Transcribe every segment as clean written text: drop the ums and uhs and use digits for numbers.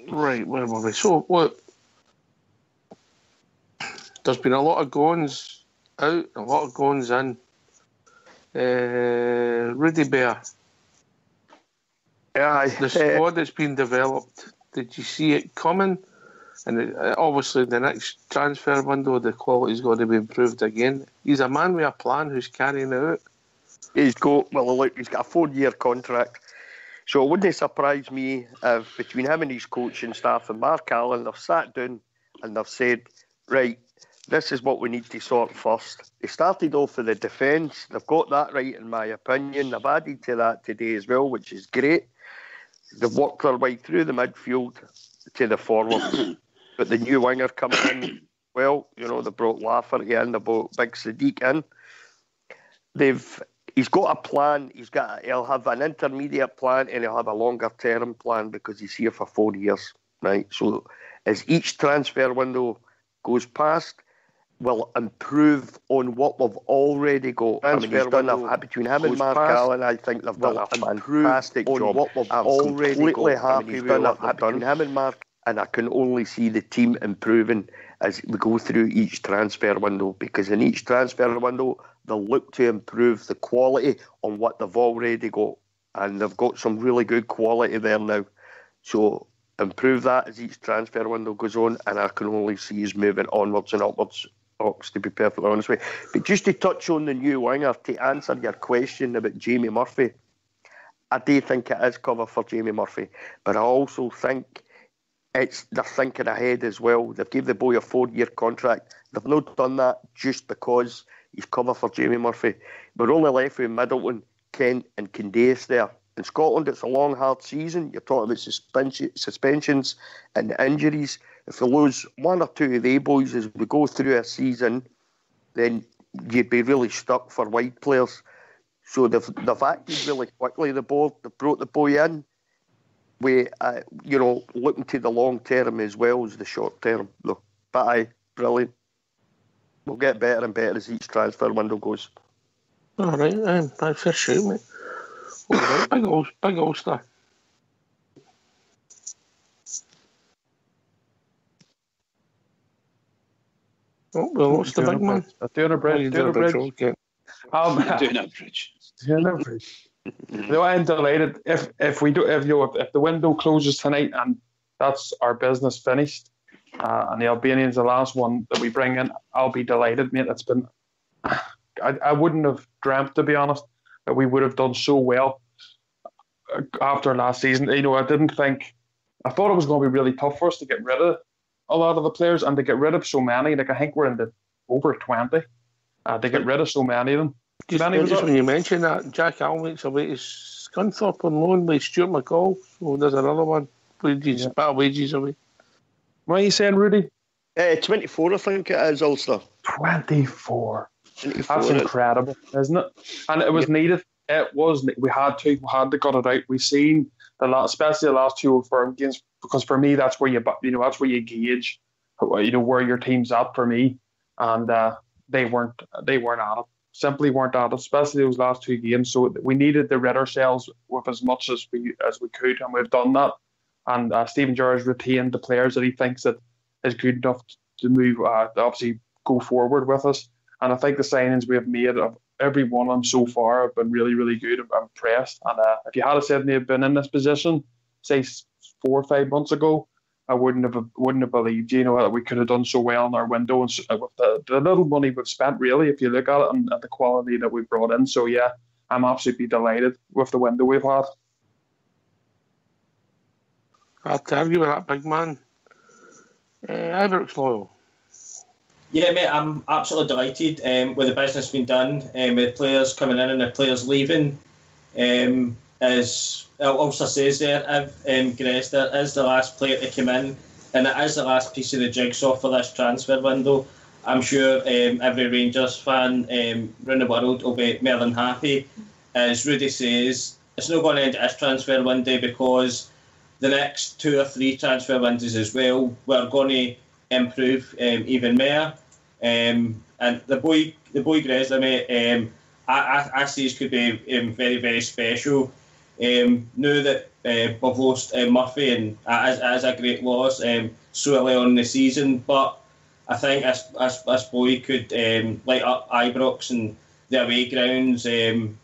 Right, where were we? So, look, there's been a lot of goings out, a lot of goings in. Rudy Bear. The squad that's been developed, did you see it coming? And obviously, the next transfer window, the quality's got to be improved again. He's a man with a plan who's carrying it out. He's got a 4-year contract. So it wouldn't surprise me if between him and his coaching staff and Mark Allen, they've sat down and they've said, right, this is what we need to sort first. They started off with the defence. They've got that right, in my opinion. They've added to that today as well, which is great. They've worked their way through the midfield to the forward. But the new winger coming in, well, they brought Lafferty in, they brought Big Sadiq in. He's got a plan. He'll have an intermediate plan and he'll have a longer term plan because he's here for 4 years, right? So as each transfer window goes past, we'll improve on what we've already got. He's done between him and Mark Allen, I think they've done a fantastic job. What we've already completely got. Happy with what they've done. Him and Mark, and I can only see the team improving as we go through each transfer window, because in each transfer window they'll look to improve the quality on what they've already got, and they've got some really good quality there now. So improve that as each transfer window goes on, and I can only see us moving onwards and upwards, Ox, to be perfectly honest with you. But just to touch on the new winger, to answer your question about Jamie Murphy, I do think it is cover for Jamie Murphy, but I also think they're thinking ahead as well. They've given the boy a 4-year contract. They've not done that just because he's cover for Jamie Murphy. We're only left with Middleton, Kent and Candace there. In Scotland, it's a long, hard season. You're talking about suspensions and injuries. If we lose one or two of the boys as we go through a season, then you'd be really stuck for wide players. So they've acted really quickly, the board. They've brought the boy in. We, looking to the long term as well as the short term. Look, but brilliant. We'll get better and better as each transfer window goes. All right, that's for sure, mate. All right, big Ulster. Oh, well, what's the big man? Doing a bridge. Doing a bridge. No, I'm delighted if the window closes tonight and that's our business finished, and the Albanian's the last one that we bring in, I'll be delighted, mate. It's been, I wouldn't have dreamt, to be honest, that we would have done so well after last season. I thought it was going to be really tough for us to get rid of a lot of the players and to get rid of so many. Like, I think we're in the over 20. To get rid of so many of them. Just when you mention that, Jack Almake's away to Scunthorpe on loan with Stuart McCall. So there's another one. Wages away. What are you saying, Rudy? 24, I think it is, Ulster. 24. That's incredible, isn't it? And it was needed. It was. We had to cut it out. We've seen especially the last two Old Firm games, because for me that's where that's where you gauge, where your team's at for me, and they weren't at it. Simply weren't at it, especially those last two games. So we needed to rid ourselves with as much as we could, and we've done that. And Stephen Gerrard's retained the players that he thinks that is good enough to move, obviously go forward with us. And I think the signings we have made of every one of them so far have been really, really good. I'm impressed. And if you had said to me I'd been in this position, say 4 or 5 months ago, I wouldn't have believed, that we could have done so well in our window, and with the little money we've spent, really, if you look at it, and at the quality that we brought in. So yeah, I'm absolutely delighted with the window we've had. I'll tell you with that big man. Ibrox Loyal. Yeah, mate, I'm absolutely delighted with the business being done, with players coming in and the players leaving. As Ulster says there, Grester is the last player to come in, and it is the last piece of the jigsaw for this transfer window. I'm sure every Rangers fan around the world will be more than happy. As Rudy says, it's not going to end at this transfer window, because the next 2 or 3 transfer windows as well, we're going to improve even more. And the boy Grester, mate, I see this could be very, very special. Knew that we've lost Murphy, and it is a great loss so early on in the season. But I think this boy could light up Ibrox and the away grounds in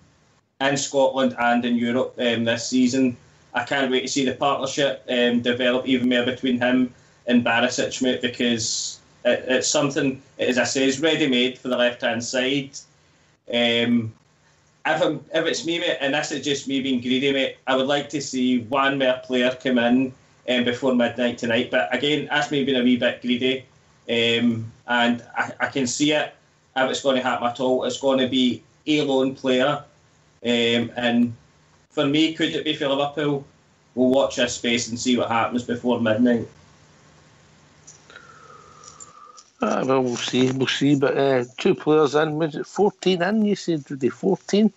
Scotland and in Europe this season. I can't wait to see the partnership develop even more between him and Barisic, mate, because it's something, as I say, is ready-made for the left-hand side. If it's me, mate, and this is just me being greedy, mate, I would like to see one more player come in before midnight tonight. But again, that's me being a wee bit greedy. And I can see it. If it's going to happen at all, it's going to be a lone player. And for me, could it be for Liverpool? We'll watch this space and see what happens before midnight. Well, we'll see. But 2 players in, was it 14 in? You said, were they 14?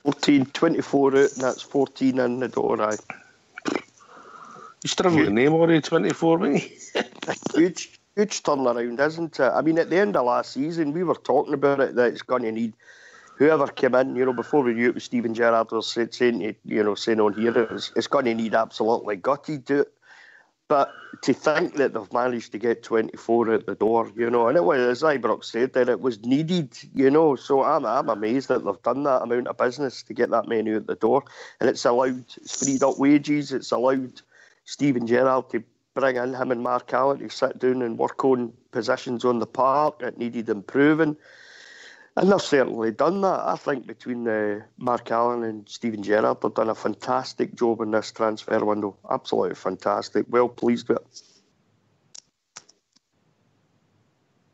14, 24 out, and that's 14 in the door, aye. You struggle to name already 24, mate. Huge turnaround, isn't it? I mean, at the end of last season, we were talking about it, that it's going to need whoever came in, before we knew it was Steven Gerrard was saying on here, it's going to need absolutely gutty to it. But to think that they've managed to get 24 out the door, and it was, as Ibrox said, that it was needed, so I'm amazed that they've done that amount of business to get that many out the door. And it's freed up wages, it's allowed Steven Gerrard to bring in him and Mark Allen to sit down and work on positions on the park that needed improving. And they've certainly done that. I think between Mark Allen and Steven Gerrard, they've done a fantastic job in this transfer window. Absolutely fantastic. Well pleased with it.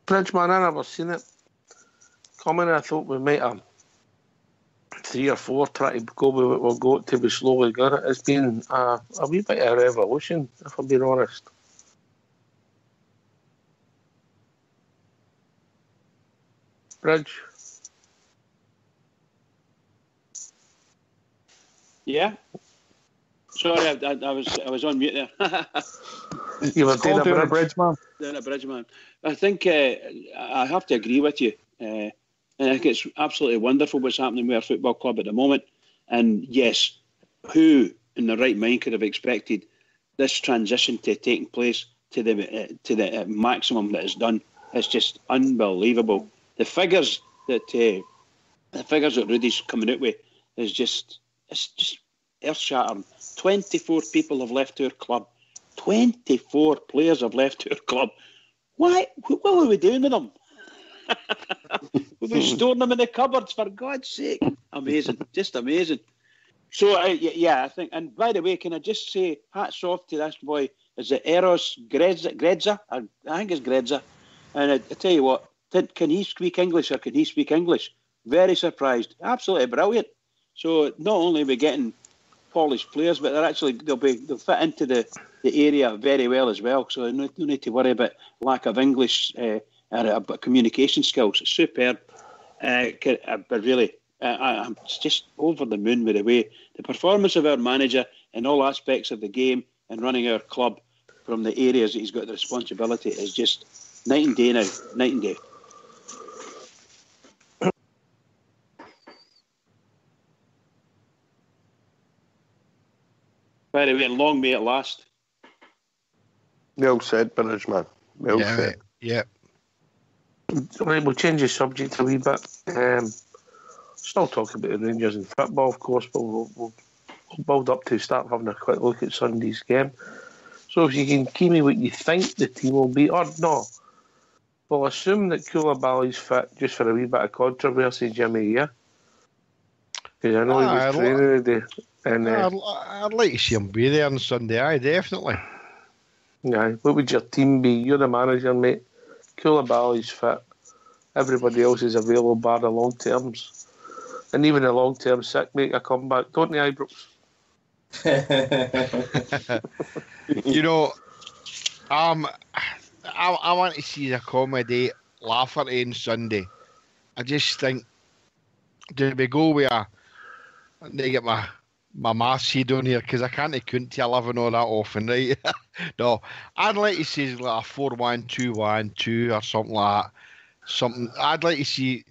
Bridgeman, I never seen it. I thought we might have 3 or 4 try to go with what we've got till we slowly got it. It's been a wee bit of a revolution, if I'm being honest. Bridge? Yeah. Sorry, I was on mute there. You were doing a bridge, man. Doing a bridge, man. I think I have to agree with you. I think it's absolutely wonderful what's happening with our football club at the moment. And yes, who in the right mind could have expected this transition to taking place to the maximum that it's done? It's just unbelievable. The figures that Rudy's coming out with is just earth-shattering. 24 people have left our club. 24 players have left our club. Why? What were we doing with them? We were storing them in the cupboards, for God's sake. Amazing, just amazing. So I think. And by the way, can I just say hats off to this boy? Is it Eros Greza? I think it's Greza. And I tell you what, can he speak English or can he speak English? Very surprised. Absolutely brilliant. So not only are we getting polished players, but they'll fit into the area very well as well. So no need to worry about lack of English or about communication skills. It's superb. But really, I'm just over the moon with the performance of our manager in all aspects of the game and running our club from the areas that he's got the responsibility is just night and day now. Night and day. By the way, long may it last. Well said, Bridgeman. Well said. Mate. Yeah. Right, we'll change the subject a wee bit. Still talk about the Rangers and football, of course, but we'll build up to start having a quick look at Sunday's game. So if you can give me what you think the team will be, or no, we'll assume that Koulibaly's fit just for a wee bit of controversy, Jimmy, yeah? Because I know he was training today. And, I'd like to see him be there on Sunday, aye, definitely. Yeah, what would your team be? You're the manager, mate. Koulibaly's fit. Everybody else is available, bar the long terms. And even the long term sick make a comeback, don't they, Ibrox? I want to see the comedy Lafferty on Sunday. I just think, do we go with let me get my maths sheet on here because I can't account to 11 all that often, right? No, I'd like to see like a 4-1-2-1-2 or something like that. I'd like to see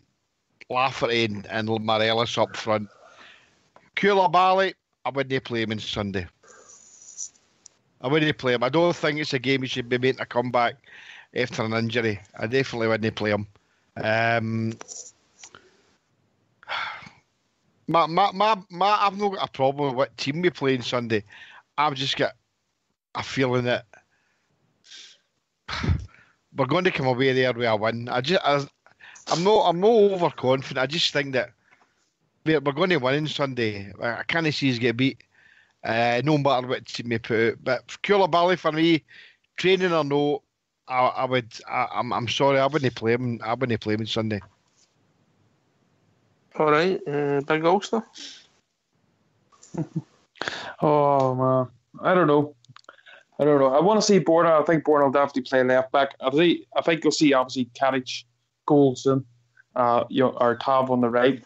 Lafferty and Morelos up front. Koulibaly, I wouldn't play him on Sunday. I wouldn't play him. I don't think it's a game he should be making a comeback after an injury. I definitely wouldn't play him. I've not got a problem with what team we play on Sunday. I've just got a feeling that we're going to come away there with a win. I'm not overconfident. I just think that we're going to win on Sunday. I can't see us get beat, no matter what team we put out. But Koulibaly, for me, training or no, I'm sorry, I wouldn't play him. I wouldn't play him on Sunday. All right, Big Ulster. Oh man, I don't know. I want to see Borna. I think Borna will definitely play left back. I think you'll see obviously Kadic, Goldson, or Tav on the right.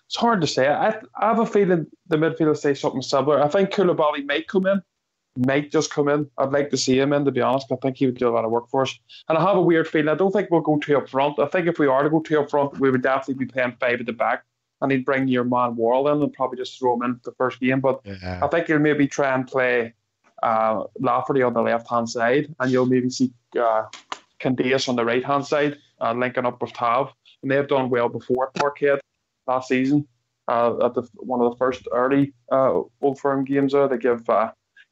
It's hard to say. I have a feeling the midfield will say something similar. I think Koulibaly might just come in. I'd like to see him in, to be honest. I think he would do a lot of work for us. And I have a weird feeling. I don't think we'll go 2 up front. I think if we are to go 2 up front, we would definitely be playing 5 at the back. And he'd bring your man Worrell in and probably just throw him in the first game. But yeah. I think he'll maybe try and play Lafferty on the left-hand side. And you'll maybe see Candeias on the right-hand side, linking up with Tav. And they've done well before at Parkhead last season. At one of the first early Old Firm games there, they give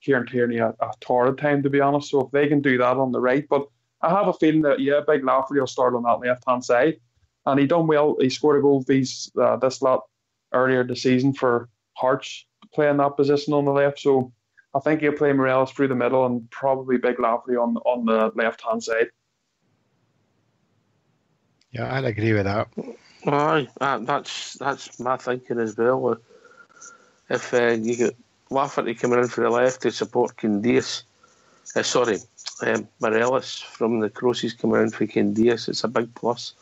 Kieran Tierney a torrid time, to be honest. So if they can do that on the right. But I have a feeling that, Big Lafferty will start on that left-hand side. And he done well. He scored a goal this lot earlier this season for Hearts, playing that position on the left. So I think he'll play Morelos through the middle and probably Big Lafferty on the left-hand side. Yeah, I'd agree with that. Aye, that's my thinking as well. If you get Lafferty coming in for the left to support Candeias, Morelos from the crosses coming in for Candeias, it's a big plus.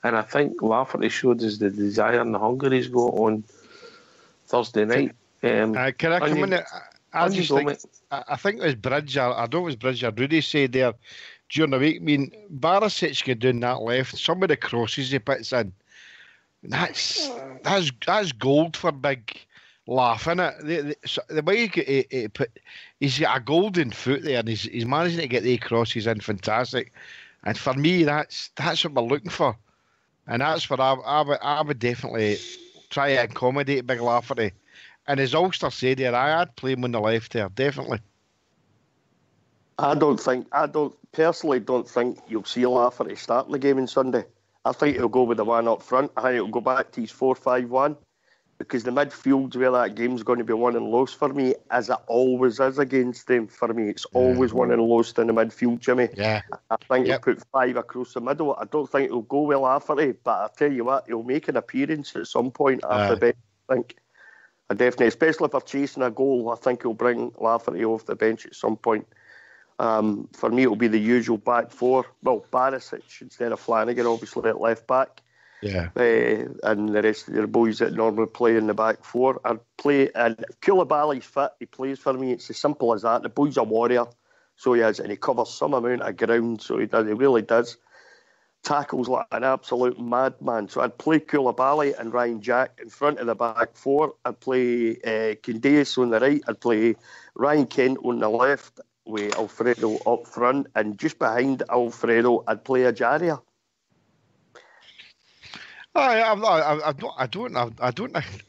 And I think Lafferty showed us the desire and the hunger he's got on Thursday night. Can I come in? I think it was Bridge, I don't know if it was Bridge or Rudy said there during the week. I mean, Barisic can do that left. Some of the crosses he puts in, that's gold for Big Laugh, innit? The way he's got a golden foot there, and he's managing to get the crosses in fantastic. And for me, that's what we're looking for. And that's what I would definitely try to accommodate Big Lafferty. And as Ulster said there, I'd play him on the left there, definitely. I personally don't think you'll see Lafferty starting the game on Sunday. I think he'll go with the one up front. I think he'll go back to his 4-5-1. Because the midfield's where that game's going to be won and lost for me, as it always is against them. For me, it's always won and lost in the midfield, Jimmy. Yeah. I think he'll put 5 across the middle. I don't think he'll go with Lafferty, but I'll tell you what, he'll make an appearance at some point after the bench, I think. I definitely, especially if they're chasing a goal, I think he'll bring Lafferty off the bench at some point. For me, it'll be the usual back four. Well, Barisic instead of Flanagan, obviously, at left back. Yeah. And the rest of the boys that normally play in the back four. I'd play, and if Koulibaly's fit, he plays for me. It's as simple as that. The boy's a warrior, so he is, and he covers some amount of ground, so he really does. Tackles like an absolute madman. So I'd play Koulibaly and Ryan Jack in front of the back four. I'd play Candeias on the right. I'd play Ryan Kent on the left with Alfredo up front, and just behind Alfredo, I'd play Ajaria. I don't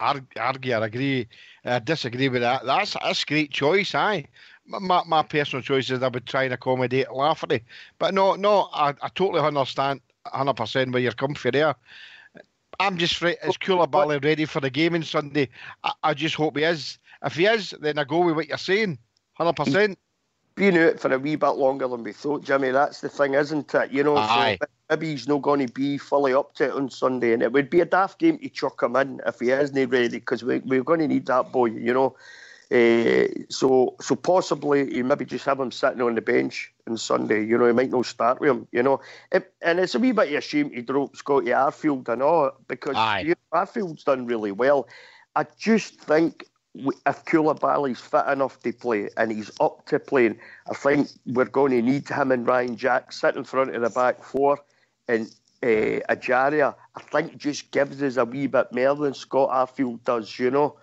argue or agree. I disagree with that. That's a great choice. My personal choice is I would try and accommodate Lafferty, but no. I totally understand 100% where you're coming from there. I'm just afraid, is Koulibaly ready for the game on Sunday? I just hope he is. If he is, then I go with what you're saying, 100%. Been out for a wee bit longer than we thought, Jimmy. That's the thing, isn't it? So maybe he's not going to be fully up to it on Sunday, and it would be a daft game to chuck him in if he isn't ready, because we're going to need that boy, So possibly you maybe just have him sitting on the bench on Sunday. He might not start with him. And it's a wee bit of a shame to drop Scotty Arfield, I know, because Arfield's done really well. I just think if Koulibaly's fit enough to play and he's up to playing, I think we're going to need him and Ryan Jack sit in front of the back four. And Ajaria, I think just gives us a wee bit more than Scott Arfield does, you know.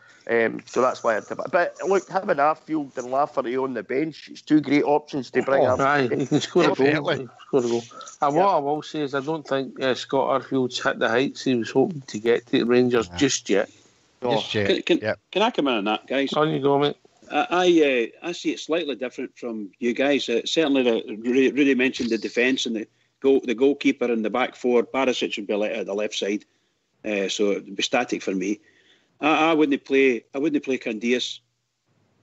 So that's why I did it. But look, having Arfield and Lafferty on the bench, it's two great options to bring up. Aye, he can score a goal. And what I will say is I don't think Scott Arfield's hit the heights he was hoping to get to Rangers just yet. Can I come in on that, guys? On you go, mate. I see it slightly different from you guys. Certainly, Rudy mentioned the defence and the goalkeeper and the back four. Barisic would be at the left side, so it'd be static for me. I wouldn't play Candias.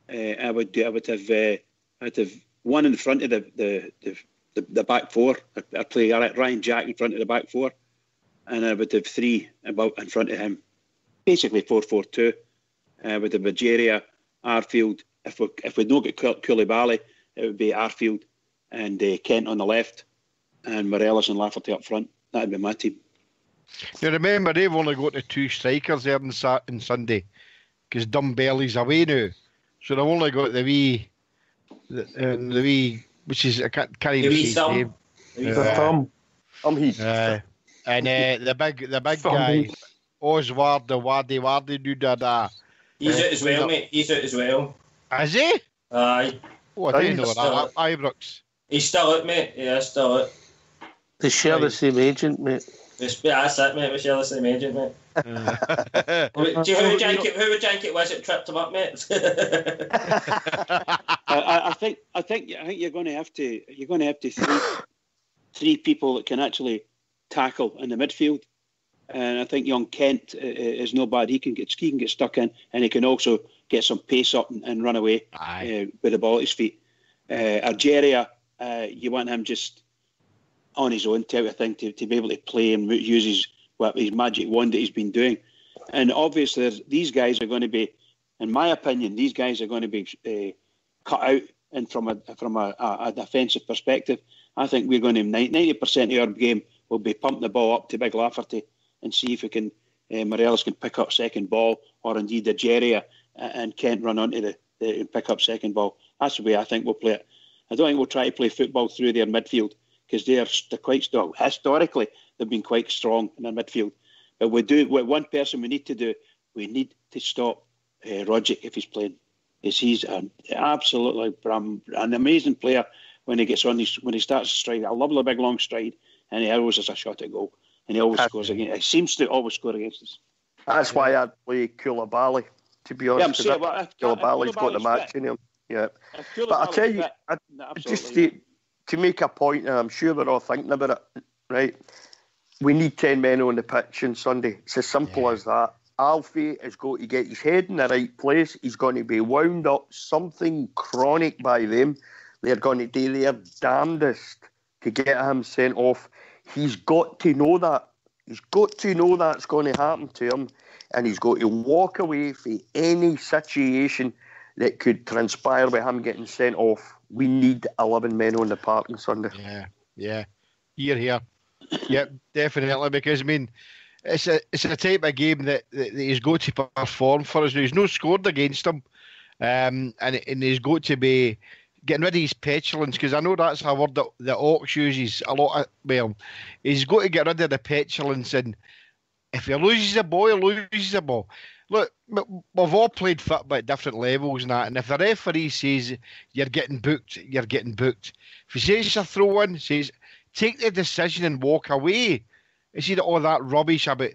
I would have one in front of the back four. I'd play Ryan Jack in front of the back four, and I would have three about in front of him. Basically 4-4-2. With the Bajeria, Arfield. If we don't get Koulibaly, it would be Arfield and Kent on the left, and Morelos and Lafferty up front. That'd be my team. You remember they've only got the two strikers there on Sunday because Dumbelly's away now, so they've only got the wee, which is I can't even see his name. The thumb. And the big guy, Oswald, the Wadi do. He's out as well, mate. He's out as well. Is he? Aye. Oh, I didn't know that. Ibrox. He's still out, mate. Yeah, still out. They share the same agent, mate. That's it, mate. We share the same agent, mate. Who would think it was that tripped him up, mate? I think you're going to have to three people that can actually tackle in the midfield, and I think young Kent is no bad. He can get stuck in, and he can also get some pace up and run away with the ball at his feet. Algeria, you want him just on his own type of thing to be able to play and use his magic wand that he's been doing. And obviously these guys are going to be, in my opinion, cut out, and from a defensive perspective, I think we're going to 90% of our game will be pumping the ball up to Big Lafferty and see if we can Morelos can pick up second ball, or indeed Ajeria and Kent run onto and pick up second ball. That's the way I think we'll play it. I don't think we'll try to play football through their midfield, because they're quite strong. Historically, they've been quite strong in their midfield. But one person we need to do, we need to stop Rogic if he's playing. He's an amazing player when he gets on, when he starts to stride. I love the big long stride, and he always has a shot at goal. And he always scores against. He seems to always score against us. That's why I'd play Koulibaly, to be honest. Koulibaly's got the match in him. Yeah. But I'll tell you, just to make a point, and I'm sure we're all thinking about it, right? We need 10 men on the pitch on Sunday. It's as simple as that. Alfie has got to get his head in the right place. He's going to be wound up something chronic by them. They're going to do their damnedest to get him sent off. He's got to know that. He's got to know that's going to happen to him, and he's got to walk away from any situation that could transpire with him getting sent off. We need 11 men on the park on Sunday. Yeah. Here. Yep, definitely, because, I mean, it's a type of game that he's got to perform for us. He's not scored against him, and he's got to be getting rid of his petulance, because I know that's a word that Ox uses a lot. He's got to get rid of the petulance, and if he loses the ball, he loses the ball. Look, we've all played football at different levels and that, and if the referee says you're getting booked, you're getting booked. If he says it's a throw-in, says take the decision and walk away. Instead of all that rubbish about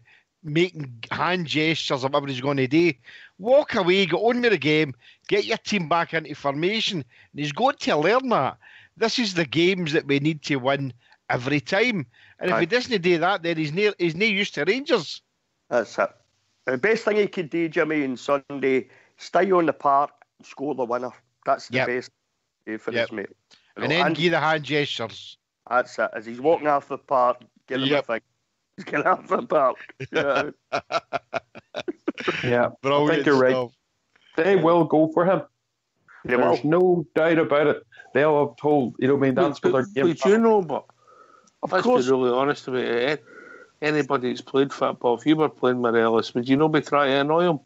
making hand gestures of whatever he's going to do. Walk away, get on with the game, get your team back into formation. And he's got to learn that. This is the games that we need to win every time. And if he doesn't do that, then he's no used to Rangers. That's it. The best thing he could do, Jimmy, on Sunday, stay on the park and score the winner. That's the best for his mate. And then give the hand gestures. That's it. As he's walking off the park, get him a thing. He's getting off the park. Yeah, brilliant. I think you're right. They will go for him. There's no doubt about it. They'll have told, that's what they're game. But you know, but let's be really honest about it. Anybody that's played football, if you were playing Morelos, would you not be trying to annoy him?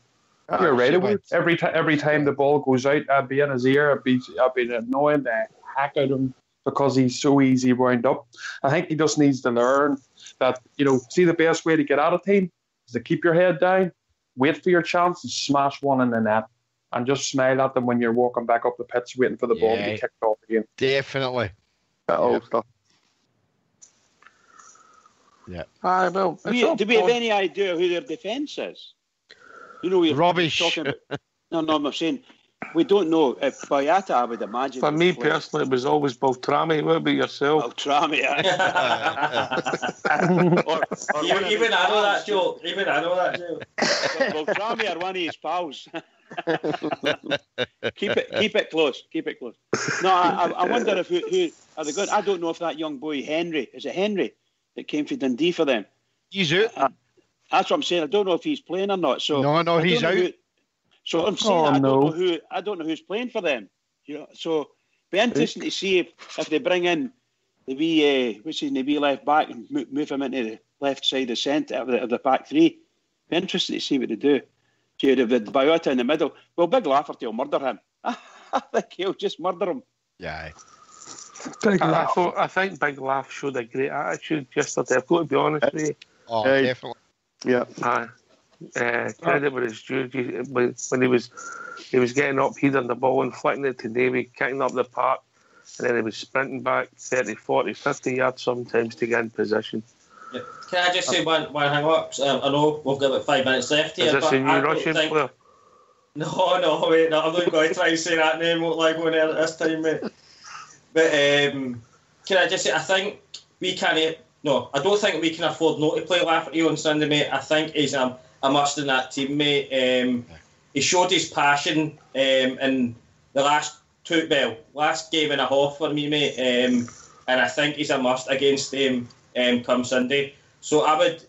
You're right. Every time the ball goes out, I'd be in his ear. I'd be annoying the heck out of him. because he's so easy wound up. I think he just needs to learn that, see, the best way to get out of team is to keep your head down, wait for your chance and smash one in the net, and just smile at them when you're walking back up the pitch waiting for the ball to be kicked off again. Definitely. That old stuff. Yeah. Do we have any idea who their defence is? We're rubbish. Talking about, no, I'm saying we don't know. If Boyata, I would imagine. For me personally, it was always Beltrami. What about yourself? Beltrami, Even I know that joke. Beltrami are one of his pals. Keep it close. No, I wonder if who are they good? I don't know if that young boy Henry, is it Henry that came from Dundee for them? He's out. That's what I'm saying. I don't know if he's playing or not. So no, he's out. So I'm saying I don't know who's playing for them. So be interesting to see if they bring in the wee left back and move him into the left side of centre of the back three. Be interesting to see what they do. So you have Boyata in the middle. Well, Big Lafferty will murder him. I think he'll just murder him. Yeah. I think Big Laugh showed a great attitude yesterday. I've got to be honest with you. Oh, definitely. Yeah. Credit where it's due. When he was getting up, heading the ball and flicking it to Davy, kicking up the park, and then he was sprinting back 30, 40, 50 yards sometimes to get in position. Yeah. Can I just say one hang up? I know we've got about 5 minutes left here. Is this a new Russian player? No, wait, no, I'm not going to try and say that name like going there this time, mate. But can I just say, I think we can't. No, I don't think we can afford not to play Lafferty on Sunday, mate. I think he's a must in that team, mate. He showed his passion in the last game and a half for me, mate. And I think he's a must against them come Sunday. So I would,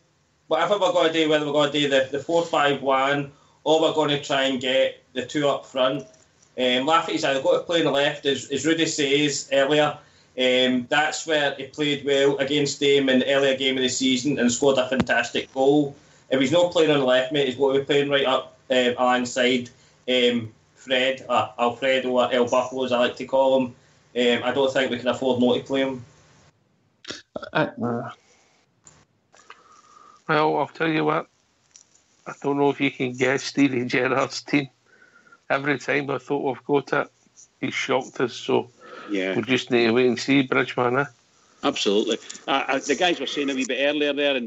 whatever we're going to do, whether we're going to do the 4-5-1 or we're going to try and get the two up front. Lafferty's either got to play on the left, as Rudy says earlier. That's where he played well against them in the earlier game of the season and scored a fantastic goal. If he's not playing on the left, mate, he's got to be playing right up alongside Fred, Alfredo, or El Buffalo, as I like to call him. I don't think we can afford not to play him. Well, I'll tell you what. I don't know if you can guess Stevie Gerrard's team. Every time I thought we've got it, he's shocked us. So we just need to wait and see, Bridgeman. Absolutely. The guys were saying a wee bit earlier there,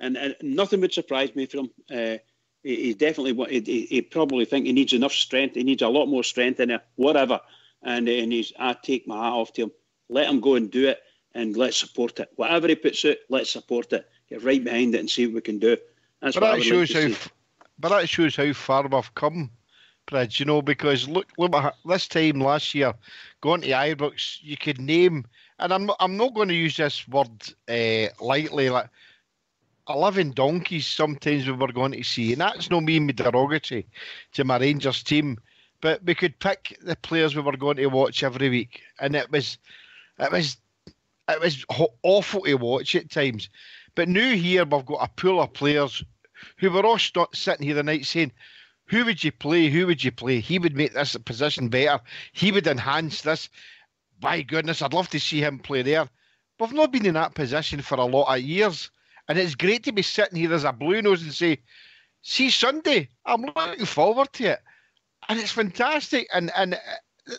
and nothing would surprise me from him. He definitely, he probably think he needs enough strength. He needs a lot more strength in there, whatever. And I take my hat off to him. Let him go and do it, and let's support it. Whatever he puts out, let's support it. Get right behind it and see what we can do. That's but what that shows how far we've come, Bridge. Because look at this time last year, going to Ibrox, you could name, and I'm not going to use this word lightly, like 11 donkeys sometimes we were going to see, and that's no mean derogatory to my Rangers team, but we could pick the players we were going to watch every week, and it was awful to watch at times. But now here we've got a pool of players who were all sitting here the night saying, who would you play? Who would you play? He would make this position better. He would enhance this. By goodness, I'd love to see him play there. We've not been in that position for a lot of years. And it's great to be sitting here as a blue nose and say, see Sunday, I'm looking forward to it. And it's fantastic. And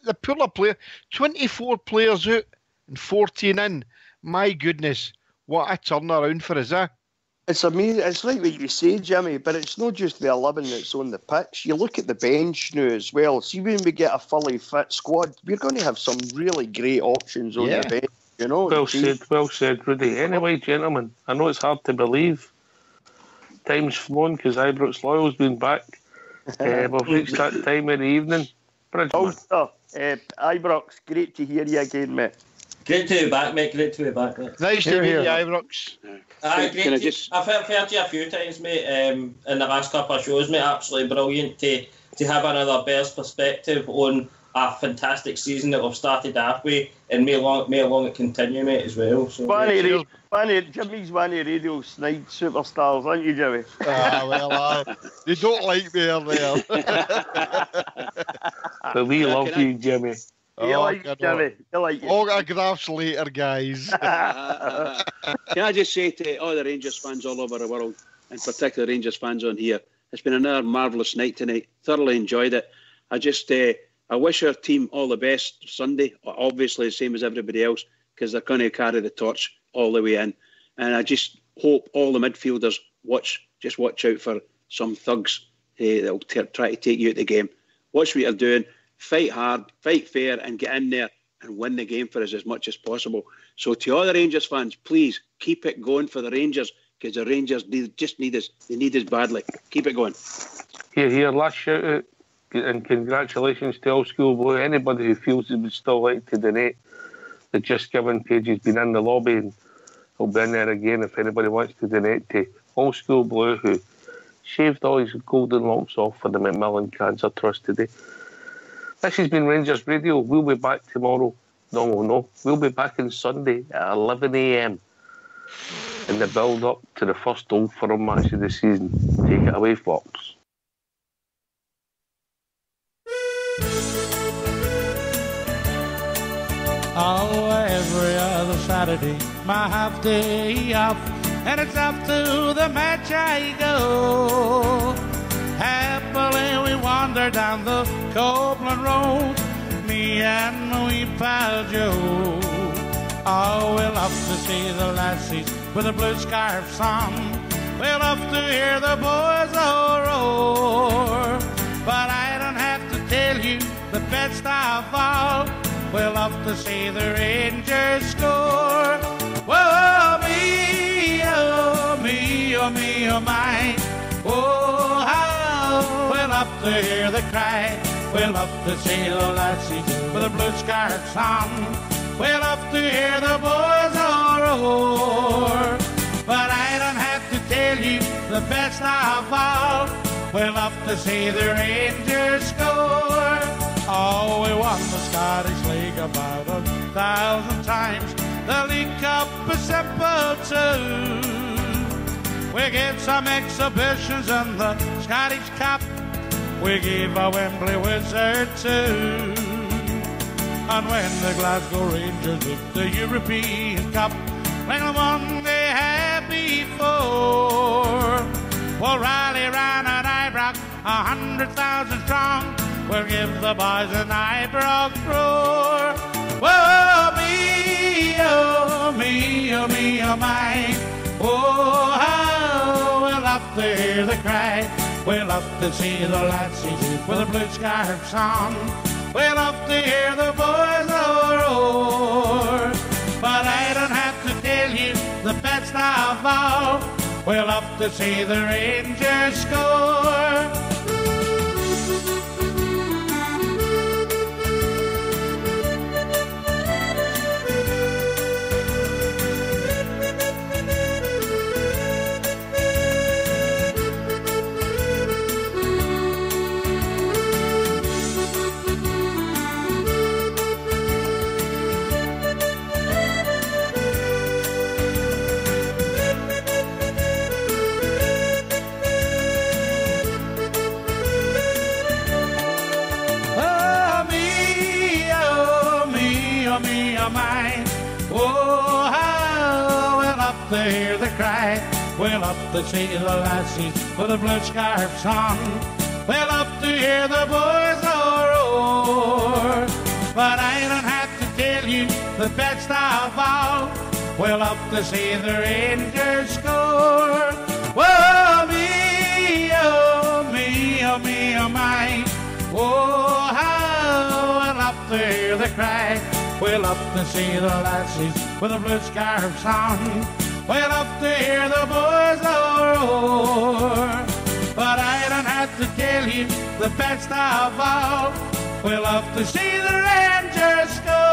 the pool of players, 24 players out and 14 in. My goodness, what a turnaround for us, It's amazing. It's like what you say, Jimmy, but it's not just the 11 that's on the pitch. You look at the bench now as well. See, when we get a fully fit squad, we're going to have some really great options on the bench. Well said, Rudy. Anyway, gentlemen, I know it's hard to believe. Time's flown because Ibrox Loyal's been back. We've reached that time of the evening. Also, Ibrox, great to hear you again, mate. Great to be back, mate. Nice to meet you, Ibrox. I've heard you a few times, mate, in the last couple of shows, mate. Absolutely brilliant to have another Bears perspective on a fantastic season that we've started halfway, and may long it continue, mate, as well. So, Jimmy's one of Radio Snide superstars, aren't you, Jimmy? They don't like me there. But we love you, Jimmy. Jimmy. You like it. Autographs later, guys. Can I just say to all the Rangers fans all over the world, and particularly Rangers fans on here, it's been another marvellous night tonight. Thoroughly enjoyed it. I wish our team all the best Sunday, obviously the same as everybody else, because they're going to carry the torch all the way in. And I just hope all the midfielders watch out for some thugs that'll try to take you out the game. Watch what you're doing. Fight hard, fight fair, and get in there and win the game for us as much as possible. So to all the Rangers fans, please keep it going for the Rangers, because the Rangers need us. They need us badly. Keep it going. Here, last shout out and congratulations to Old School Blue. Anybody who feels they would still like to donate, the Just Giving page has been in the lobby and he'll be in there again if anybody wants to donate to Old School Blue, who shaved all his golden locks off for the Macmillan Cancer Trust today. This has been Rangers Radio. We'll be back tomorrow. No. We'll be back on Sunday at 11 a.m. in the build-up to the first Old Firm match of the season. Take it away, Fox. Oh, every other Saturday, my half day off, and it's up to the match I go. Happily we wander down the Copeland Road, me and my wee pal Joe. Oh, we love to see the lassies with the blue scarves on. We love to hear the boys all roar. But I don't have to tell you the best of all, we love to see the Rangers score. Whoa, me, oh, me, oh, me, oh, my. Oh, how we love to hear the cry. We love to see the lassies with the blue scarves on. We love to hear the boys all roar. But I don't have to tell you the best of all, we love to see the Rangers score. Oh, we won the Scottish League about 1,000 times. The League Cup is simple too. We gave some exhibitions in the Scottish Cup. We gave a Wembley Wizard too. And when the Glasgow Rangers took the European Cup, when they won they had before, we'll rally round at Ibrox 100,000 strong. We'll give the boys an Ibrox roar. Whoa, me, oh, me, oh, me, oh, my. Oh, how we love to hear the cry. We love to see the lassies with the blue scarves on. We love to hear the boys all roar. But I don't have to tell you the best of all, we love to see the Rangers score. Oh, how we love to hear the cry. We love to see the lassies with the blue scarves on. We love to hear the boys all roar. But I don't have to tell you the best of all, we love to see the Rangers score. Whoa, me, oh, me, oh, me, oh, my. Oh, how we love to hear the cry. We love to see the lassies with the blue scarves on. We love to hear the boys all roar. But I don't have to tell you the best of all, we love to see the Rangers score.